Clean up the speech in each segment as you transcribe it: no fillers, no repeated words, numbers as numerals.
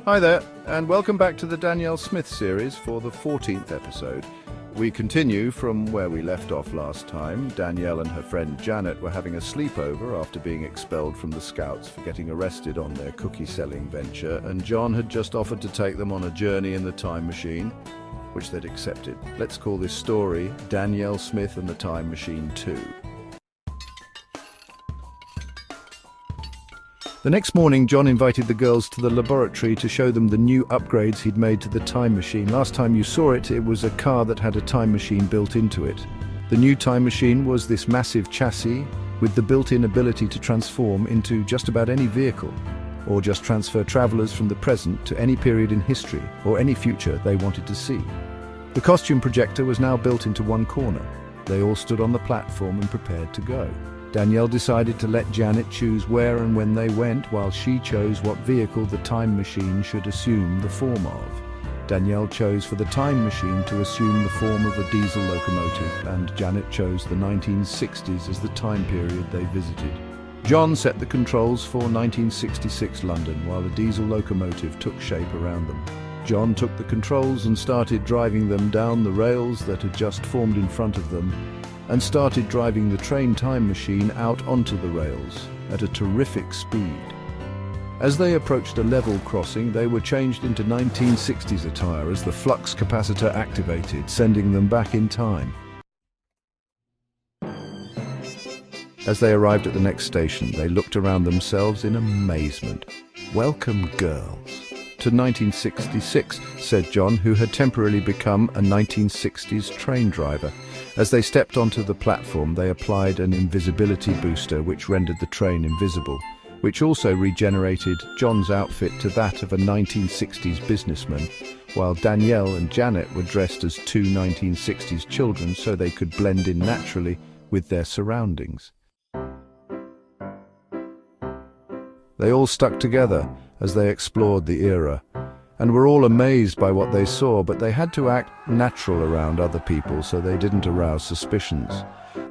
Hi there, and welcome back to the Danielle Smith series for the 14th episode. We continue from where we left off last time. Danielle and her friend Janet were having a sleepover after being expelled from the Scouts for getting arrested on their cookie-selling venture, and John had just offered to take them on a journey in the time machine, which they'd accepted. Let's call this story Danielle Smith and the Time Machine 2. The next morning, John invited the girls to the laboratory to show them the new upgrades he'd made to the time machine. Last time you saw it, it was a car that had a time machine built into it. The new time machine was this massive chassis with the built-in ability to transform into just about any vehicle, or just transfer travelers from the present to any period in history or any future they wanted to see. The costume projector was now built into one corner. They all stood on the platform and prepared to go. Danielle decided to let Janet choose where and when they went, while she chose what vehicle the time machine should assume the form of. Danielle chose for the time machine to assume the form of a diesel locomotive, and Janet chose the 1960s as the time period they visited. John set the controls for 1966 London, while the diesel locomotive took shape around them. John took the controls and started driving them down the rails that had just formed in front of them, and started driving the train time machine out onto the rails at a terrific speed. As they approached a level crossing, they were changed into 1960s attire as the flux capacitor activated, sending them back in time. As they arrived at the next station, they looked around themselves in amazement. "Welcome, girls, to 1966, said John, who had temporarily become a 1960s train driver. As they stepped onto the platform, they applied an invisibility booster which rendered the train invisible, which also regenerated John's outfit to that of a 1960s businessman, while Danielle and Janet were dressed as two 1960s children so they could blend in naturally with their surroundings. They all stuck together as they explored the era, and were all amazed by what they saw, but they had to act natural around other people so they didn't arouse suspicions.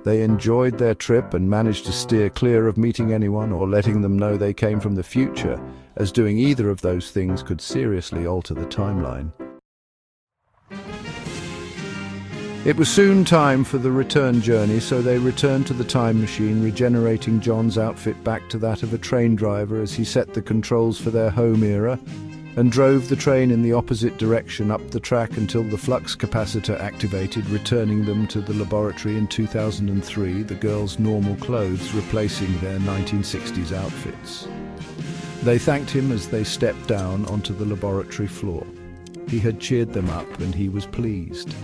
They enjoyed their trip and managed to steer clear of meeting anyone or letting them know they came from the future, as doing either of those things could seriously alter the timeline. It was soon time for the return journey, so they returned to the time machine, regenerating John's outfit back to that of a train driver as he set the controls for their home era, and drove the train in the opposite direction up the track until the flux capacitor activated, returning them to the laboratory in 2003, the girls' normal clothes replacing their 1960s outfits. They thanked him as they stepped down onto the laboratory floor. He had cheered them up and he was pleased.